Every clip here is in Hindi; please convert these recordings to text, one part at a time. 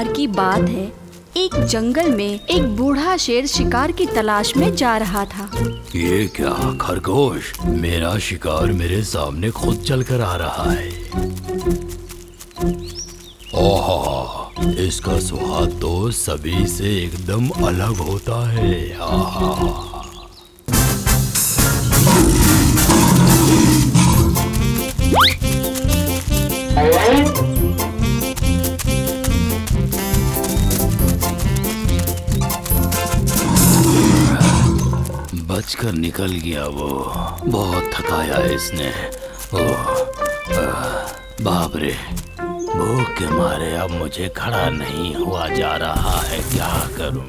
बार की बात है, एक जंगल में एक बूढ़ा शेर शिकार की तलाश में जा रहा था। ये क्या खरगोश, मेरा शिकार मेरे सामने खुद चल कर आ रहा है। ओह, इसका स्वाद तो सभी से एकदम अलग होता है। आहा। बचकर निकल गया वो, बहुत थकाया इसने। ओह, बाप रे, भूख के मारे अब मुझे खड़ा नहीं हुआ जा रहा है, क्या करूं?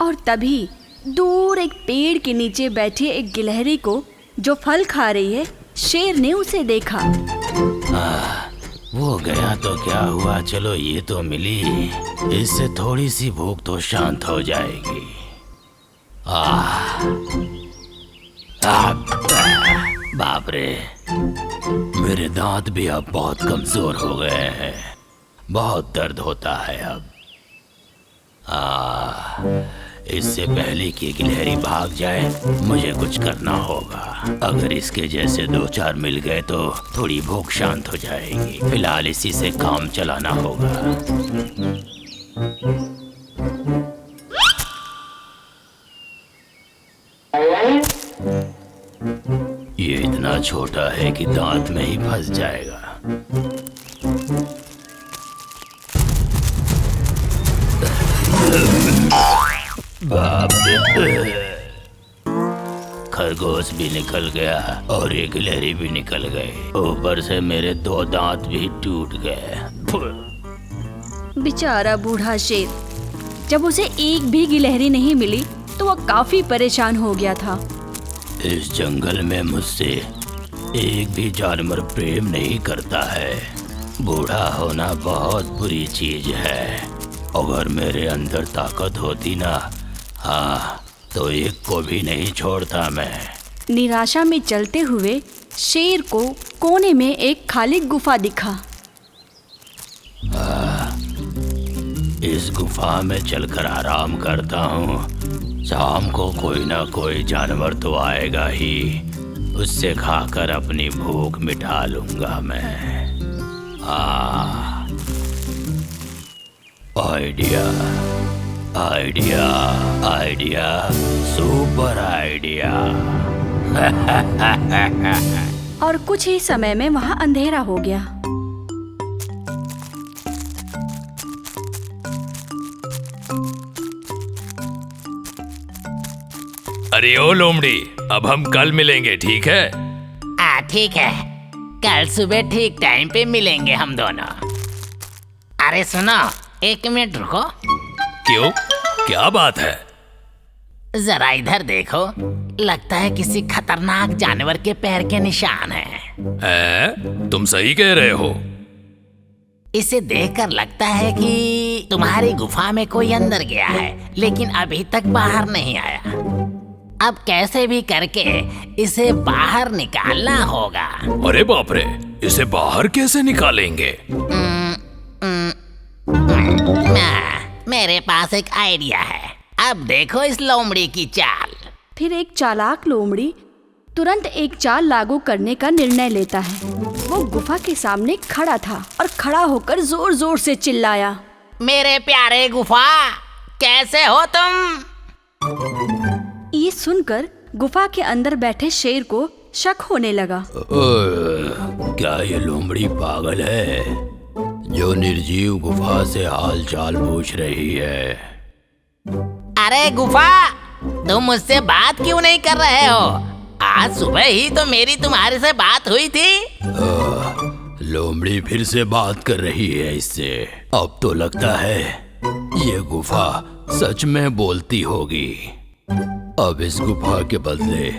और तभी दूर एक पेड़ के नीचे बैठी एक गिलहरी को जो फल खा रही है, शेर ने उसे देखा। वो गया तो क्या हुआ, चलो ये तो मिली, इससे थोड़ी सी भूख तो शांत हो जाएगी। बाप रे, मेरे दांत भी अब बहुत कमजोर हो गए हैं, बहुत दर्द होता है अब। इससे पहले कि गिलहरी भाग जाए मुझे कुछ करना होगा। अगर इसके जैसे 2-4 मिल गए तो थोड़ी भूख शांत हो जाएगी। फिलहाल इसी से काम चलाना होगा। ये इतना छोटा है कि दांत में ही फंस जाएगा। बाप रे, खरगोश भी निकल गया और एक गिलहरी भी निकल गई, ऊपर से मेरे 2 दांत भी टूट गए। बेचारा बूढ़ा शेर, जब उसे एक भी गिलहरी नहीं मिली तो वह काफी परेशान हो गया था। इस जंगल में मुझसे एक भी जानवर प्रेम नहीं करता है। बूढ़ा होना बहुत बुरी चीज है। अगर मेरे अंदर ताकत होती ना, तो एक को भी नहीं छोड़ता मैं। निराशा में चलते हुए शेर को कोने में एक खाली गुफा दिखा। इस गुफा में चलकर आराम करता हूँ, शाम को कोई ना कोई जानवर तो आएगा ही, उससे खाकर अपनी भूख मिटा लूंगा मैं। Idea, idea, idea, super idea. और कुछ ही समय में वहाँ अंधेरा हो गया। अरे ओ लोमड़ी, अब हम कल मिलेंगे, ठीक है? ठीक है, कल सुबह ठीक टाइम पे मिलेंगे हम दोनों। अरे सुनो, 1 मिनट रुको। क्यों, क्या बात है? जरा इधर देखो, लगता है किसी खतरनाक जानवर के पैर के निशान हैं। तुम सही कह रहे हो। इसे देखकर लगता है कि तुम्हारी गुफा में कोई अंदर गया है, लेकिन अभी तक बाहर नहीं आया। अब कैसे भी करके इसे बाहर निकालना होगा। अरे बाप रे, इसे बाहर कैसे निकालेंगे? मेरे पास एक आइडिया है। अब देखो इस लोमड़ी की चाल। फिर एक चालाक लोमड़ी तुरंत एक चाल लागू करने का निर्णय लेता है। वो गुफा के सामने खड़ा था और खड़ा होकर जोर जोर से चिल्लाया, मेरे प्यारे गुफा, कैसे हो तुम? ये सुनकर गुफा के अंदर बैठे शेर को शक होने लगा। क्या ये लोमड़ी पागल है जो निर्जीव गुफा से हाल चाल पूछ रही है? अरे गुफा, तुम मुझसे बात क्यों नहीं कर रहे हो? आज सुबह ही तो मेरी तुम्हारे से बात हुई थी। लोमड़ी फिर से बात कर रही है इससे। अब तो लगता है ये गुफा सच में बोलती होगी। अब इस गुफा के बदले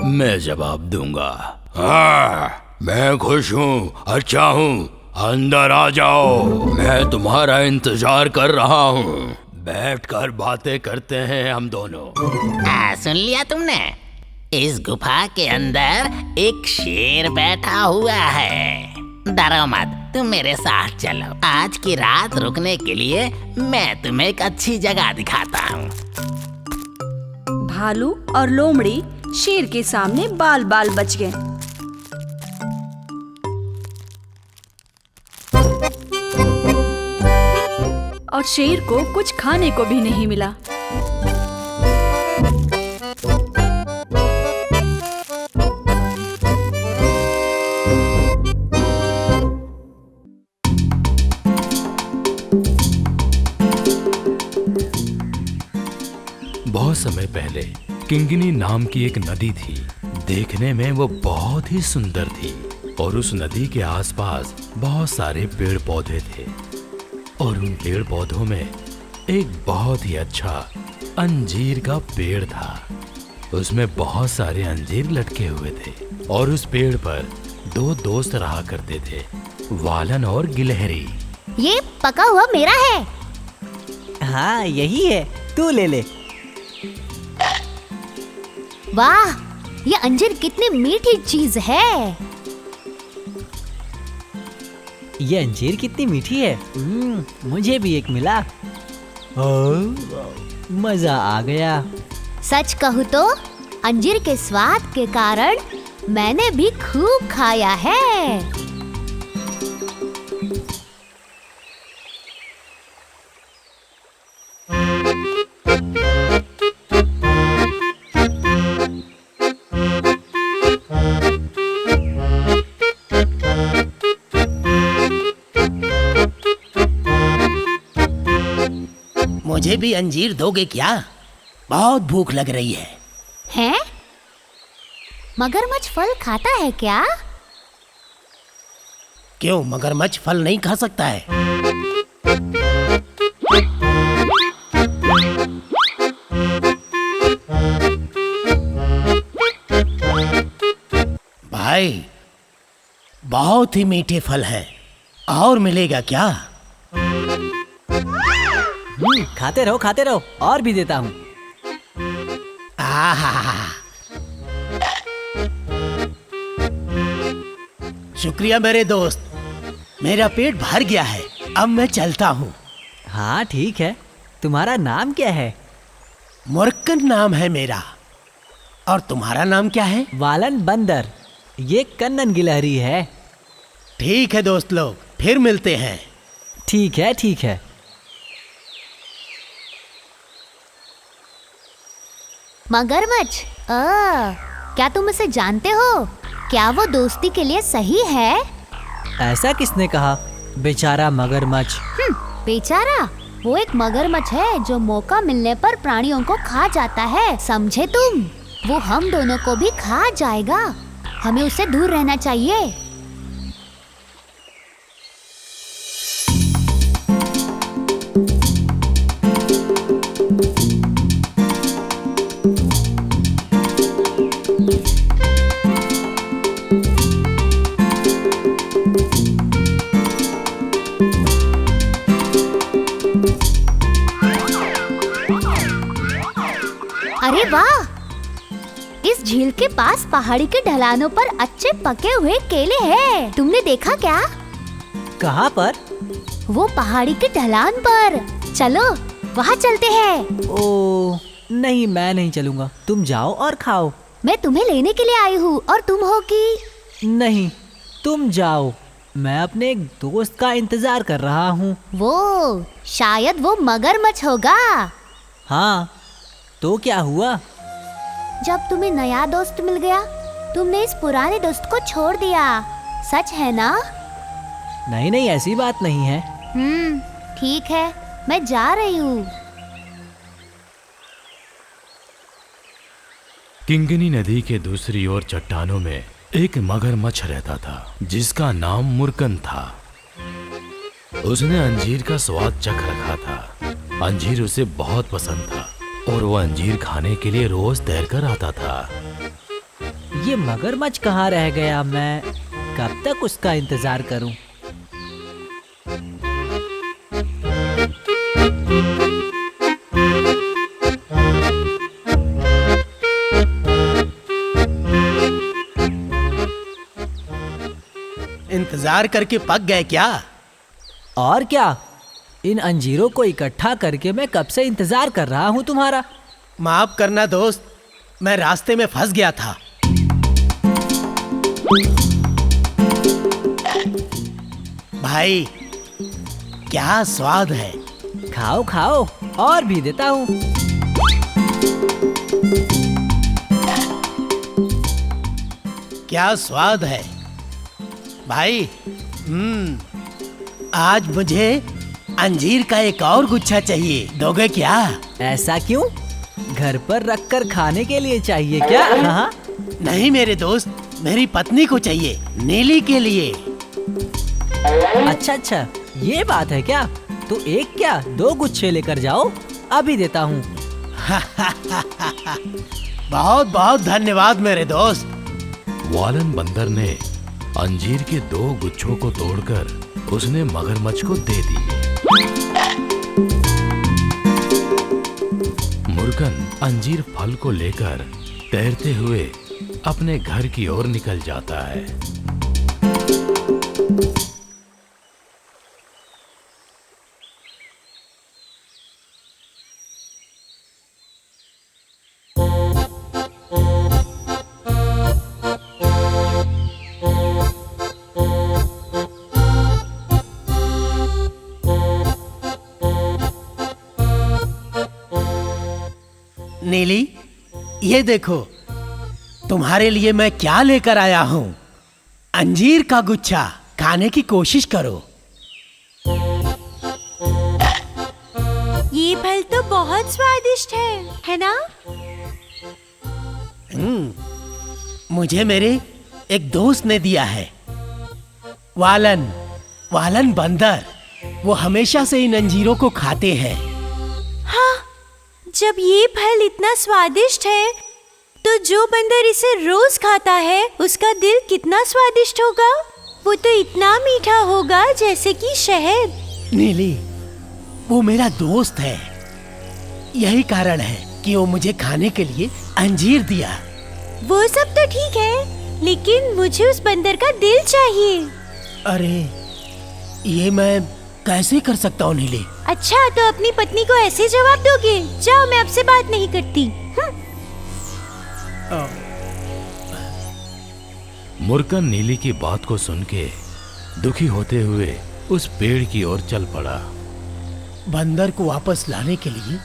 मैं जवाब दूंगा। मैं खुश हूँ, अच्छा हूँ, अंदर आ जाओ, मैं तुम्हारा इंतजार कर रहा हूँ। बैठकर बातें करते हैं हम दोनों। सुन लिया तुमने? इस गुफा के अंदर एक शेर बैठा हुआ है। डरो मत, तुम मेरे साथ चलो। आज की रात रुकने के लिए मैं तुम्हें एक अच्छी जगह दिखाता हूँ। भालू और लोमड़ी शेर के सामने बाल बाल बच गए। और शेर को कुछ खाने को भी नहीं मिला। बहुत समय पहले किंगिनी नाम की एक नदी थी। देखने में वो बहुत ही सुंदर थी और उस नदी के आसपास बहुत सारे पेड़ पौधे थे और उन पेड़ पौधों में एक बहुत ही अच्छा अंजीर का पेड़ था। उसमें बहुत सारे अंजीर लटके हुए थे और उस पेड़ पर दो दोस्त रहा करते थे, वालन और गिलहरी। ये पका हुआ मेरा है। हाँ यही है, तू ले ले। वाह, ये अंजीर कितनी मीठी चीज है। ये अंजीर कितनी मीठी है। मुझे भी एक मिला। मजा आ गया। सच कहूँ तो अंजीर के स्वाद के कारण मैंने भी खूब खाया है। मुझे भी अंजीर दोगे क्या? बहुत भूख लग रही है। हैं? मगरमच्छ फल खाता है क्या? क्यों, मगरमच्छ फल नहीं खा सकता है? भाई, बहुत ही मीठे फल हैं। और मिलेगा क्या? खाते रहो, और भी देता हूँ। शुक्रिया मेरे दोस्त, मेरा पेट भर गया है। अब मैं चलता हूँ। हाँ ठीक है, तुम्हारा नाम क्या है? मुर्कन नाम है मेरा। और तुम्हारा नाम क्या है? वालन बंदर। ये कन्नन गिलहरी है। ठीक है दोस्त लोग, फिर मिलते हैं। ठीक है। मगरमच्छ, क्या तुम इसे जानते हो? क्या वो दोस्ती के लिए सही है? ऐसा किसने कहा? बेचारा मगरमच्छ। बेचारा? वो एक मगरमच्छ है जो मौका मिलने पर प्राणियों को खा जाता है, समझे तुम? वो हम दोनों को भी खा जाएगा। हमें उससे दूर रहना चाहिए। अरे वाह! इस झील के पास पहाड़ी के ढलानों पर अच्छे पके हुए केले हैं। तुमने देखा क्या? कहाँ पर? वो पहाड़ी के ढलान पर। चलो वहाँ चलते हैं। ओ नहीं, मैं नहीं चलूंगा। तुम जाओ और खाओ। मैं तुम्हें लेने के लिए आई हूँ और तुम हो कि? नहीं, तुम जाओ। मैं अपने एक दोस्त का इंतजार कर रहा हूँ। वो शायद वो मगरमच्छ होगा। हाँ, तो क्या हुआ? जब तुम्हें नया दोस्त मिल गया, तुमने इस पुराने दोस्त को छोड़ दिया। सच है ना? नहीं, ऐसी बात नहीं है। ठीक है, मैं जा रही हूँ। किंगनी नदी के दूसरी ओर चट्टानों में एक मगरमच्छ रहता था जिसका नाम मुर्कन था। उसने अंजीर का स्वाद चख रखा था। अंजीर उसे बहुत पसंद था और वो अंजीर खाने के लिए रोज तैरकर आता था। ये मगरमच्छ कहाँ रह गया? मैं कब तक उसका इंतजार करूं? इंतजार करके पक गए क्या? और क्या, इन अंजीरों को इकट्ठा करके मैं कब से इंतजार कर रहा हूँ तुम्हारा। माफ करना दोस्त, मैं रास्ते में फंस गया था। भाई क्या स्वाद है। खाओ खाओ, और भी देता हूँ। क्या स्वाद है भाई। आज मुझे अंजीर का एक और गुच्छा चाहिए, दोगे क्या? ऐसा क्यों? घर पर रखकर खाने के लिए चाहिए क्या? हाँ। नहीं मेरे दोस्त, मेरी पत्नी को चाहिए, नीली के लिए। अच्छा अच्छा, ये बात है क्या? तो एक क्या 2 गुच्छे लेकर जाओ, अभी देता हूँ। बहुत बहुत धन्यवाद मेरे दोस्त। वालन बंदर ने अंजीर के 2 गुच्छों को तोड़कर उसने मगरमच्छ को दे दिए। मुर्गन अंजीर फल को लेकर तैरते हुए अपने घर की ओर निकल जाता है। नीली, ये देखो तुम्हारे लिए मैं क्या लेकर आया हूँ। अंजीर का गुच्छा, खाने की कोशिश करो। ये फल तो बहुत स्वादिष्ट है ना? मुझे मेरे एक दोस्त ने दिया है, वालन बंदर। वो हमेशा से इन अंजीरों को खाते हैं। हाँ, जब ये फल इतना स्वादिष्ट है तो जो बंदर इसे रोज खाता है उसका दिल कितना स्वादिष्ट होगा। वो तो इतना मीठा होगा जैसे कि शहद। नीली, वो मेरा दोस्त है, यही कारण है कि वो मुझे खाने के लिए अंजीर दिया। वो सब तो ठीक है, लेकिन मुझे उस बंदर का दिल चाहिए। अरे ये मैं कैसे कर सकता हूँ नीली? अच्छा, तो अपनी पत्नी को ऐसे जवाब दोगे? जाओ, मैं आपसे बात नहीं करती। मुर्गन नीली की बात को सुन के दुखी होते हुए उस पेड़ की ओर चल पड़ा। बंदर को वापस लाने के लिए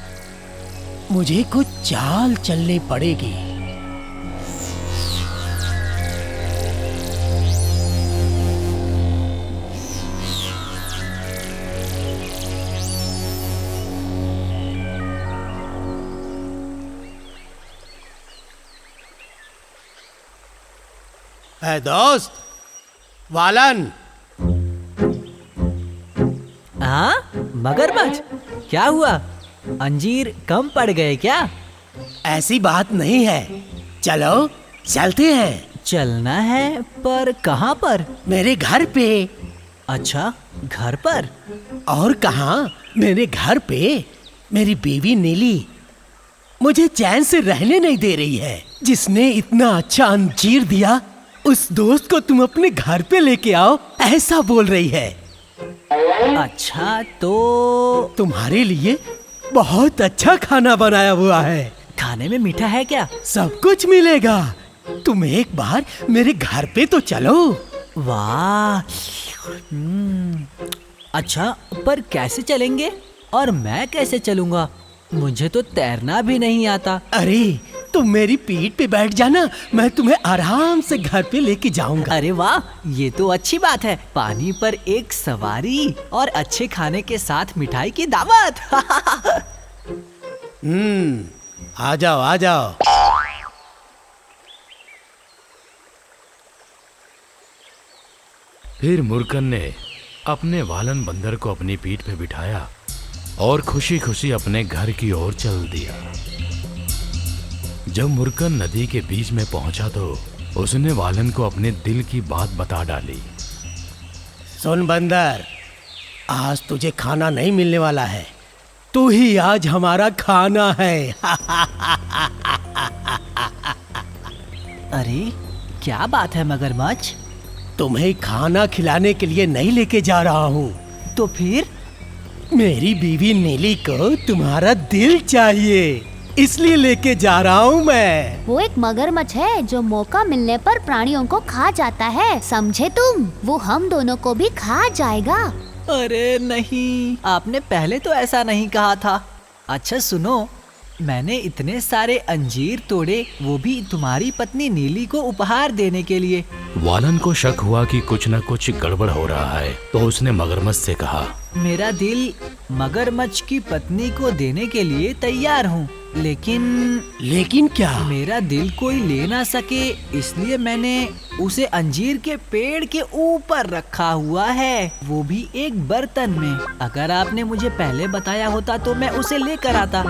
मुझे कुछ चाल चलनी पड़ेगी। है दोस्त वालन। हाँ, मगरमच्छ, क्या हुआ? अंजीर कम पड़ गए क्या? ऐसी बात नहीं है, चलो चलते हैं। चलना है, पर कहाँ पर? मेरे घर पे। अच्छा, घर पर? और कहाँ, मेरे घर पे। मेरी बीवी नीली मुझे चैन से रहने नहीं दे रही है। जिसने इतना अच्छा अंजीर दिया, उस दोस्त को तुम अपने घर पे लेके आओ, ऐसा बोल रही है। अच्छा, तो तुम्हारे लिए बहुत अच्छा खाना बनाया हुआ है। खाने में मीठा है क्या? सब कुछ मिलेगा। तुम एक बार मेरे घर पे तो चलो। वाह। अच्छा, पर कैसे चलेंगे? और मैं कैसे चलूंगा? मुझे तो तैरना भी नहीं आता। अरे तुम मेरी पीठ पे बैठ जाना, मैं तुम्हें आराम से घर पे लेके जाऊंगा। अरे वाह, ये तो अच्छी बात है। पानी पर एक सवारी और अच्छे खाने के साथ मिठाई की दावत। आ जाओ आ जाओ। फिर मुर्गन ने अपने वालन बंदर को अपनी पीठ पे बिठाया और खुशी खुशी अपने घर की ओर चल दिया। जब मुर्गन नदी के बीच में पहुंचा तो उसने वालन को अपने दिल की बात बता डाली। सुन बंदर, आज तुझे खाना नहीं मिलने वाला है, तू ही आज हमारा खाना है। अरे क्या बात है मगरमच्छ? तुम्हें खाना खिलाने के लिए नहीं लेके जा रहा हूँ। तो फिर? मेरी बीवी नीली को तुम्हारा दिल चाहिए, इसलिए लेके जा रहा हूँ मैं। वो एक मगरमच्छ है जो मौका मिलने पर प्राणियों को खा जाता है, समझे तुम? वो हम दोनों को भी खा जाएगा। अरे नहीं, आपने पहले तो ऐसा नहीं कहा था। अच्छा सुनो, मैंने इतने सारे अंजीर तोड़े, वो भी तुम्हारी पत्नी नीली को उपहार देने के लिए। वालन को शक हुआ कि कुछ न कुछ गड़बड़ हो रहा है, तो उसने मगरमच्छ से कहा, मेरा दिल मगरमच्छ की पत्नी को देने के लिए तैयार हूँ, लेकिन क्या? मेरा दिल कोई ले ना सके, इसलिए मैंने उसे अंजीर के पेड़ के ऊपर रखा हुआ है, वो भी एक बर्तन में। अगर आपने मुझे पहले बताया होता तो मैं उसे लेकर आता।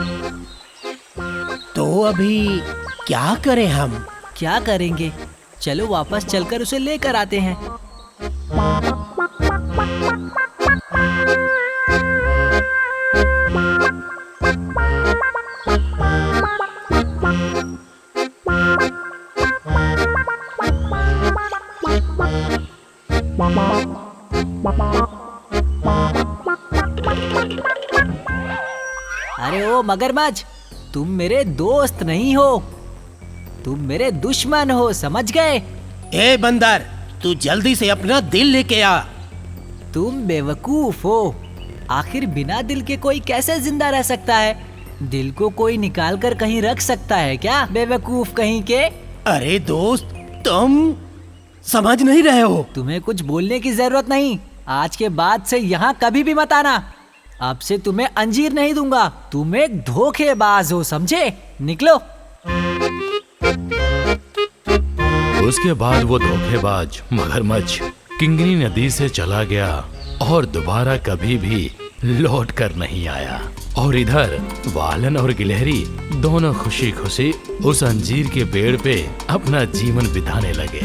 तो अभी क्या करें हम? क्या करेंगे? चलो वापस चलकर उसे लेकर आते हैं। अरे ओ मगरमच्छ, तुम मेरे दोस्त नहीं हो, तुम मेरे दुश्मन हो, समझ गए? ए बंदर, तू जल्दी से अपना दिल लेके आ। तुम बेवकूफ हो। आखिर बिना दिल के कोई कैसे जिंदा रह सकता है? दिल को कोई निकाल कर कहीं रख सकता है क्या, बेवकूफ कहीं के? अरे दोस्त, तुम समझ नहीं रहे हो। तुम्हें कुछ बोलने की जरूरत नहीं। आज के बाद से यहाँ कभी भी मत आना। अब से तुम्हें अंजीर नहीं दूंगा। तुम एक धोखेबाज हो, समझे? निकलो। उसके बाद वो धोखेबाज मगरमच्छ किंगनी नदी से चला गया और दोबारा कभी भी लौट कर नहीं आया। और इधर वालन और गिलहरी दोनों खुशी खुशी उस अंजीर के पेड़ पे अपना जीवन बिताने लगे।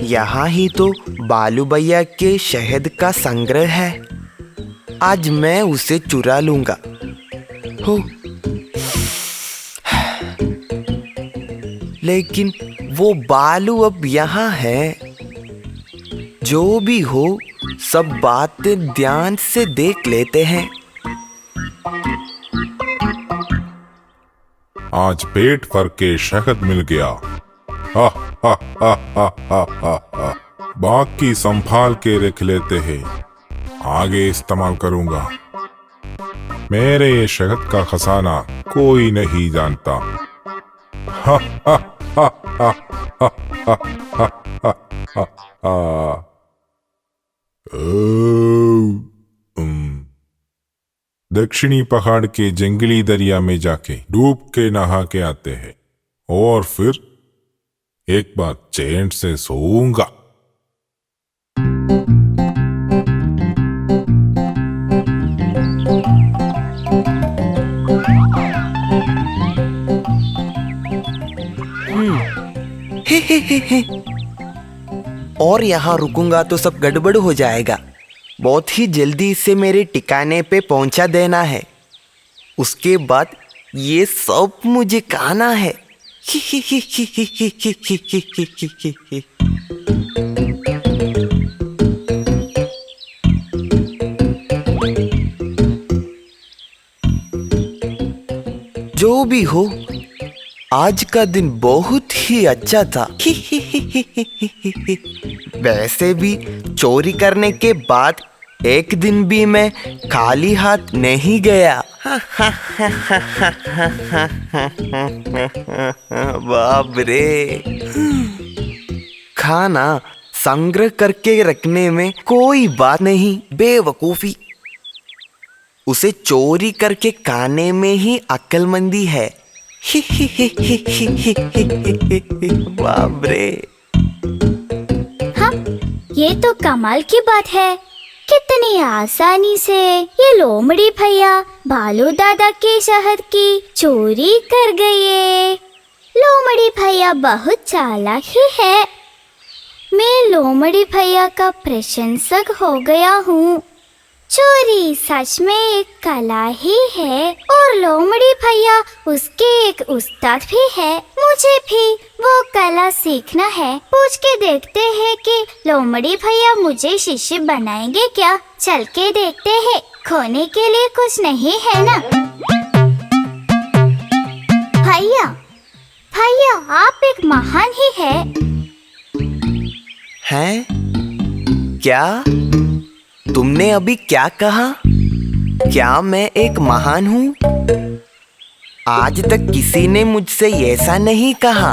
यहाँ ही तो बालू भैया के शहद का संग्रह है। आज मैं उसे चुरा लूंगा। हो, लेकिन वो बालू अब यहाँ है। जो भी हो, सब बातें ध्यान से देख लेते हैं। आज पेट भर के शहद मिल गया। हा हा हा हा हा हा। बाकी संभाल के रख लेते हैं, आगे इस्तेमाल करूंगा। मेरे ये शहद का खजाना कोई नहीं जानता। हा हा हा हा हा हा हा हा हा। दक्षिणी पहाड़ के जंगली दरिया में जाके डूब के नहा के आते हैं और फिर एक बार चैन से सोऊंगा। हे। और यहाँ रुकूंगा तो सब गड़बड़ हो जाएगा। बहुत ही जल्दी इसे मेरे ठिकाने पे पहुंचा देना है। उसके बाद ये सब मुझे खाना है। जो भी हो, आज का दिन बहुत ही अच्छा था। वैसे भी चोरी करने के बाद एक दिन भी मैं खाली हाथ नहीं गया। बाप रे। खाना संग्रह करके रखने में कोई बात नहीं, बेवकूफी। उसे चोरी करके खाने में ही अक्लमंदी है। बाप रे। हाँ, ये तो कमाल की बात है। कितनी आसानी से ये लोमड़ी भैया भालू दादा के शहद की चोरी कर गए। लोमड़ी भैया बहुत चालाक ही है। मैं लोमड़ी भैया का प्रशंसक हो गया हूँ। चोरी सच में एक कला ही है और लोमड़ी भैया उसके एक उस्ताद भी है। मुझे भी वो कला सीखना है। पूछ के देखते हैं कि लोमड़ी भैया मुझे शिष्य बनाएंगे क्या। चल के देखते हैं, खोने के लिए कुछ नहीं है ना। भैया भैया आप एक महान ही है। हैं? क्या? तुमने अभी क्या कहा? क्या मैं एक महान हूँ? आज तक किसी ने मुझसे ऐसा नहीं कहा।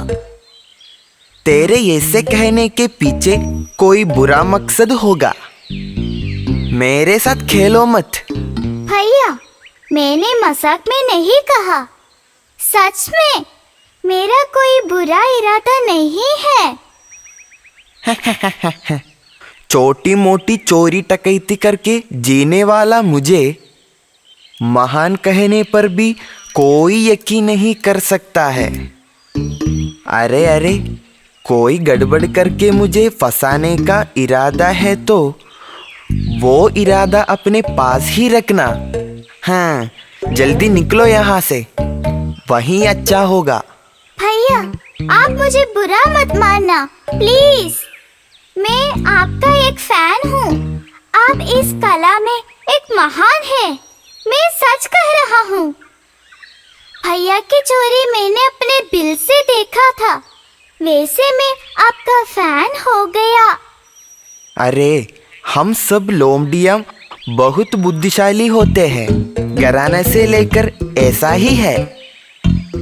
तेरे ऐसे कहने के पीछे कोई बुरा मकसद होगा। मेरे साथ खेलो मत। भैया मैंने मजाक में नहीं कहा, सच में मेरा कोई बुरा इरादा नहीं है। छोटी मोटी चोरी टकैती करके जीने वाला मुझे महान कहने पर भी कोई यकीन नहीं कर सकता है। अरे अरे, कोई गड़बड़ करके मुझे फंसाने का इरादा है तो वो इरादा अपने पास ही रखना। हाँ, जल्दी निकलो यहाँ से, वहीं अच्छा होगा। भैया आप मुझे बुरा मत मानना प्लीज। मैं आपका एक फैन हूँ। आप इस कला में एक महान है, मैं सच कह रहा हूँ। भैया की चोरी मैंने अपने दिल से देखा था, वैसे मैं आपका फैन हो गया। अरे हम सब लोमड़ियाँ बहुत बुद्धिशाली होते हैं, घराने से लेकर ऐसा ही है।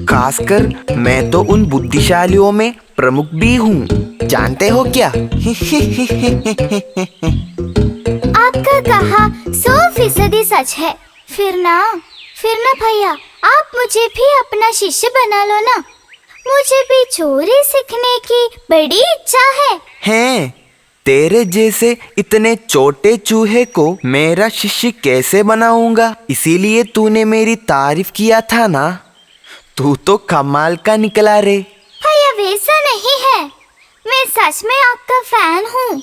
खासकर मैं तो उन बुद्धिशालियों में प्रमुख भी हूँ, जानते हो क्या? आपका कहा 100% सच है। फिर ना भैया आप मुझे भी अपना शिष्य बना लो ना। मुझे भी चोरी सीखने की बड़ी इच्छा है। हैं? तेरे जैसे इतने छोटे चूहे को मेरा शिष्य कैसे बनाऊंगा? इसीलिए तूने मेरी तारीफ किया था ना। तू तो कमाल का निकला रे। भैया वैसा नहीं है, मैं सच में आपका फैन हूँ।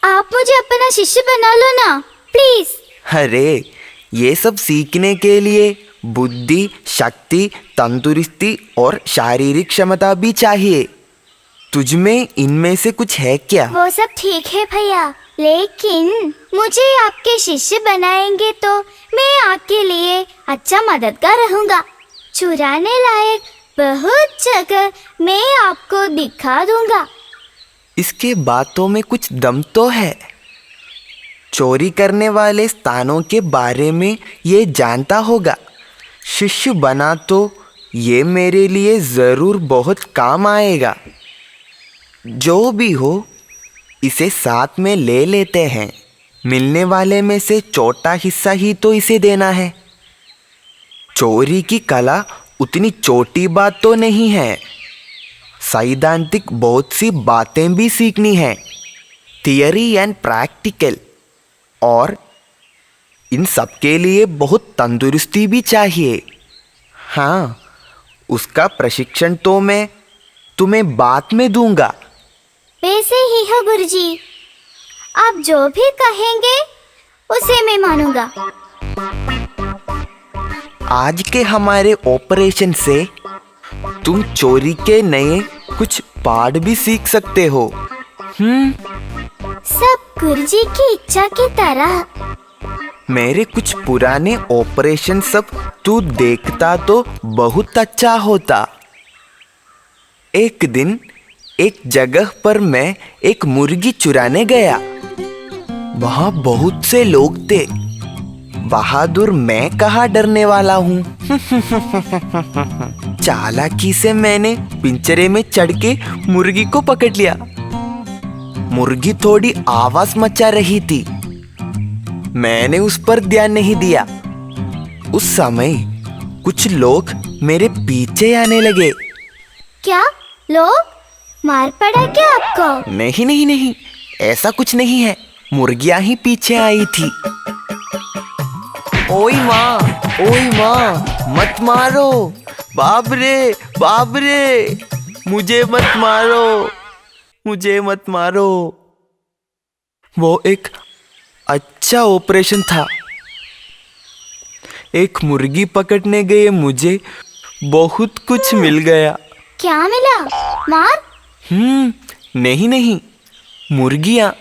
आप मुझे अपना शिष्य बना लो ना प्लीज। अरे ये सब सीखने के लिए बुद्धि, शक्ति, तंदुरुस्ती और शारीरिक क्षमता भी चाहिए। तुझ में इनमें से कुछ है क्या? वो सब ठीक है भैया, लेकिन मुझे आपके शिष्य बनाएंगे तो मैं आपके लिए अच्छा मददगार रहूँगा। चुराने लायक बहुत जगह मैं आपको दिखा दूंगा। इसके बातों में कुछ दम तो है। चोरी करने वाले स्थानों के बारे में ये जानता होगा। शिष्य बना तो ये मेरे लिए ज़रूर बहुत काम आएगा। जो भी हो, इसे साथ में ले लेते हैं। मिलने वाले में से छोटा हिस्सा ही तो इसे देना है। चोरी की कला उतनी छोटी बात तो नहीं है। सैद्धांतिक बहुत सी बातें भी सीखनी है, थियरी एंड प्रैक्टिकल, और इन सब के लिए बहुत तंदुरुस्ती भी चाहिए। हाँ, उसका प्रशिक्षण तो मैं तुम्हें बाद में दूंगा। वैसे ही हो गुरुजी, आप जो भी कहेंगे उसे मैं मानूंगा। आज के हमारे ऑपरेशन से तुम चोरी के नए कुछ पाठ भी सीख सकते हो। सब गुरुजी की इच्छा की तरह। मेरे कुछ पुराने ऑपरेशन सब तू देखता तो बहुत अच्छा होता। एक दिन एक जगह पर मैं एक मुर्गी चुराने गया। वहाँ बहुत से लोग थे। बहादुर मैं कहाँ डरने वाला हूँ। चालाकी से मैंने पिंजरे में चढ़ के मुर्गी को पकड़ लिया। मुर्गी थोड़ी आवाज मचा रही थी। मैंने उस पर ध्यान नहीं दिया। उस समय कुछ लोग मेरे पीछे आने लगे। क्या लोग? मार पड़ा क्या आपको? नहीं नहीं नहीं, ऐसा कुछ नहीं है। मुर्गियां ही पीछे आई थी। ओए माँ, मत मारो। बाप रे, मुझे मत मारो। वो एक अच्छा ऑपरेशन था। एक मुर्गी पकड़ने गए मुझे बहुत कुछ मिल गया। क्या मिला? मार? नहीं, मुर्गियाँ।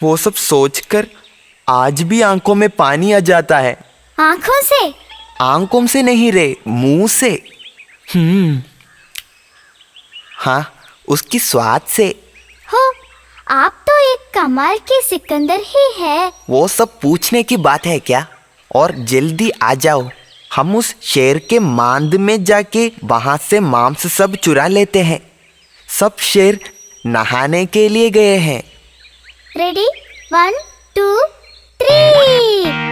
वो सब सोचकर आज भी आंखों में पानी आ जाता है। आंखों से? आंखों से नहीं रे, मुंह से। हाँ, उसकी स्वाद से। हो, आप तो एक कमाल के सिकंदर ही है। वो सब पूछने की बात है क्या? और जल्दी आ जाओ, हम उस शेर के मांद में जाके वहां से मांस सब चुरा लेते हैं। सब शेर नहाने के लिए गए हैं। रेडी? 1 2 3।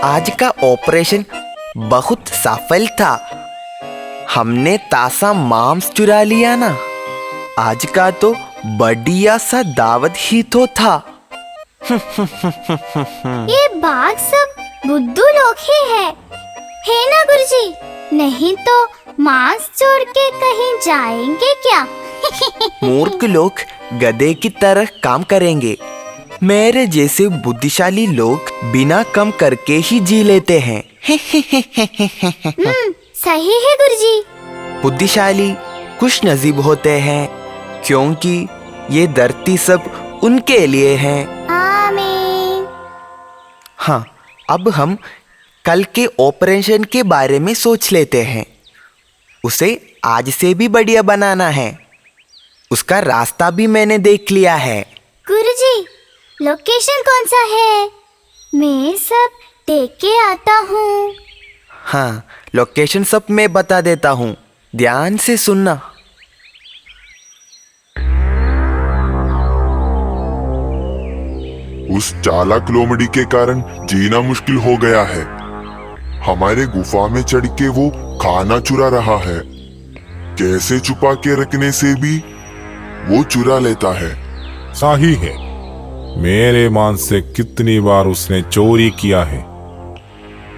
आज का ऑपरेशन बहुत सफल था। हमने ताजा मांस चुरा लिया ना। आज का तो बढ़िया सा दावत ही तो था। ये बाघ सब बुद्धू लोग ही है ना गुरुजी? नहीं तो मांस छोड़ के कहीं जाएंगे क्या? मूर्ख लोग गधे की तरह काम करेंगे। मेरे जैसे बुद्धिशाली लोग बिना कम करके ही जी लेते हैं। सही है गुरुजी। बुद्धिशाली खुश नसीब होते हैं क्योंकि ये धरती सब उनके लिए है। आमीन। हाँ, अब हम कल के ऑपरेशन के बारे में सोच लेते हैं। उसे आज से भी बढ़िया बनाना है। उसका रास्ता भी मैंने देख लिया है। गुरुजी, लोकेशन कौन सा है? मैं सब देख के आता हूँ। हाँ, लोकेशन सब मैं बता देता हूँ, ध्यान से सुनना। उस चालाक लोमड़ी के कारण जीना मुश्किल हो गया है। हमारे गुफा में चढ़ के वो खाना चुरा रहा है। कैसे छुपा के रखने से भी वो चुरा लेता है। सही है, मेरे मांस से कितनी बार उसने चोरी किया है।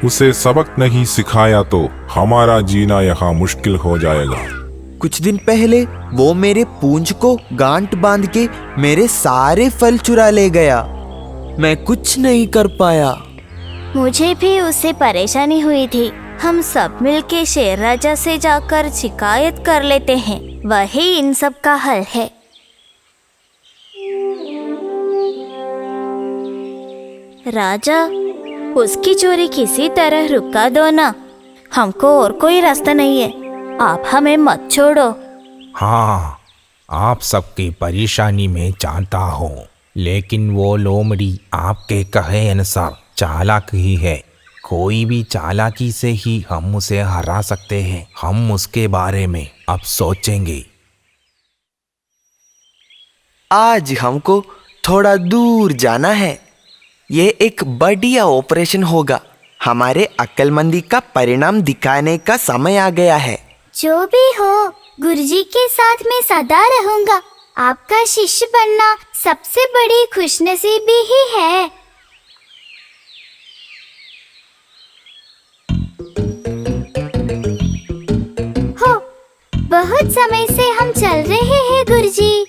उसे सबक नहीं सिखाया तो हमारा जीना यहाँ मुश्किल हो जाएगा। कुछ दिन पहले वो मेरे पूंछ को गांठ बांध के मेरे सारे फल चुरा ले गया। मैं कुछ नहीं कर पाया। मुझे भी उससे परेशानी हुई थी। हम सब मिलके शेर राजा से जाकर शिकायत कर लेते हैं। वही इन सब का हल है। राजा, उसकी चोरी किसी तरह रुका दो ना। हमको और कोई रास्ता नहीं है। आप हमें मत छोड़ो। हाँ, आप सबकी परेशानी में जानता हूँ, लेकिन वो लोमड़ी आपके कहे अनुसार चालाक ही है। कोई भी चालाकी से ही हम उसे हरा सकते हैं। हम उसके बारे में अब सोचेंगे। आज हमको थोड़ा दूर जाना है। ये एक बढ़िया ऑपरेशन होगा। हमारे अक्लमंदी का परिणाम दिखाने का समय आ गया है। जो भी हो, गुरुजी के साथ मैं सदा रहूंगा। आपका शिष्य बनना सबसे बड़ी खुशनसीबी ही है। हो, बहुत समय से हम चल रहे हैं गुरुजी।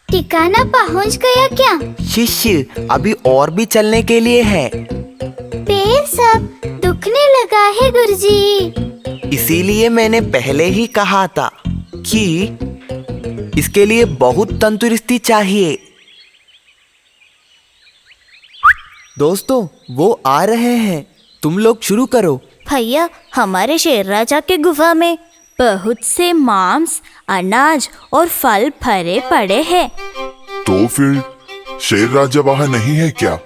ठिकाना पहुंच गया क्या? शिष्य अभी और भी चलने के लिए है। पैर सब दुखने लगा है गुरुजी। इसीलिए मैंने पहले ही कहा था कि इसके लिए बहुत तंदुरुस्ती चाहिए। दोस्तों, वो आ रहे हैं। तुम लोग शुरू करो। भैया, हमारे शेर राजा के गुफा में बहुत से मांस, अनाज और फल भरे पड़े हैं। तो फिर शेर राजा वहाँ नहीं है क्या?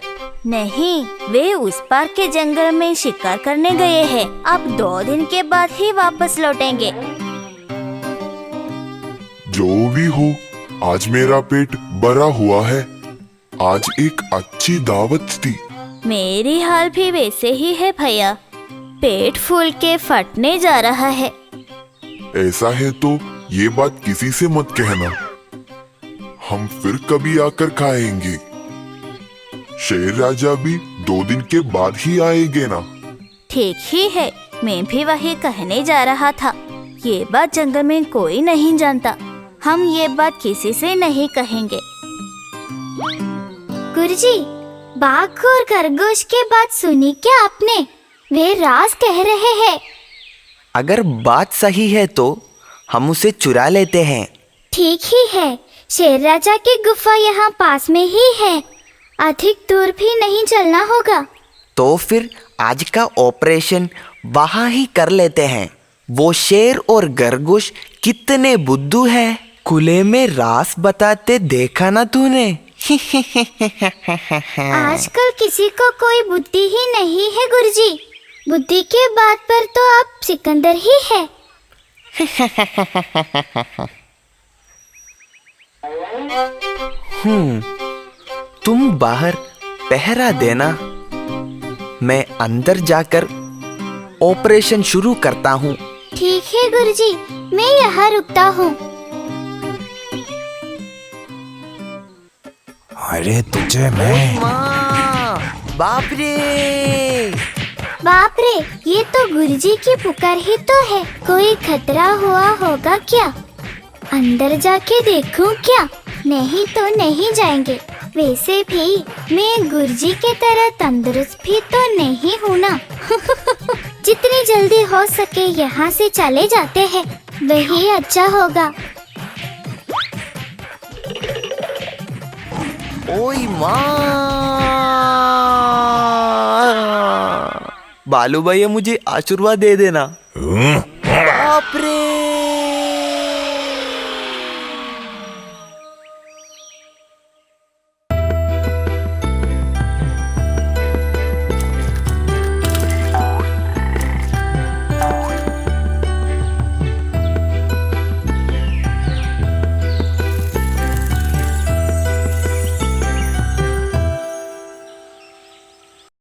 नहीं, वे उस पार के जंगल में शिकार करने गए हैं। अब 2 दिन के बाद ही वापस लौटेंगे। जो भी हो, आज मेरा पेट भरा हुआ है। आज एक अच्छी दावत थी। मेरी हाल भी वैसे ही है भैया। पेट फूल के फटने जा रहा है। ऐसा है तो ये बात किसी से मत कहना। हम फिर कभी आकर खाएंगे। शेर राजा भी 2 दिन के बाद ही आएंगे ना। ठीक ही है, मैं भी वही कहने जा रहा था। ये बात जंगल में कोई नहीं जानता। हम ये बात किसी से नहीं कहेंगे। गुरुजी, बाघ और खरगोश के बात सुनी क्या आपने? वे राज कह रहे हैं। अगर बात सही है तो हम उसे चुरा लेते हैं। ठीक ही है, शेर राजा की गुफा यहाँ पास में ही है, अधिक दूर भी नहीं चलना होगा। तो फिर आज का ऑपरेशन वहाँ ही कर लेते हैं। वो शेर और खरगोश कितने बुद्धू है, खुले में राज बताते देखा ना तूने? आजकल किसी को कोई बुद्धि ही नहीं है गुरुजी। बुद्धि के बात पर तो आप सिकंदर ही है। तुम बाहर पहरा देना, मैं अंदर जाकर ऑपरेशन शुरू करता हूँ। ठीक है गुरुजी, मैं यहाँ रुकता हूँ। अरे तुझे मैं बाप रे! बाप रे, ये तो गुरुजी की पुकार ही तो है। कोई खतरा हुआ होगा क्या? अंदर जाके देखूं क्या? नहीं तो नहीं जाएंगे। वैसे भी मैं गुरुजी के तरह तंदुरुस्त भी तो नहीं हूँ ना। जितनी जल्दी हो सके यहाँ से चले जाते हैं, वही अच्छा होगा। ओई माँ! बालू भैया मुझे आशीर्वाद दे देना। बाप रे!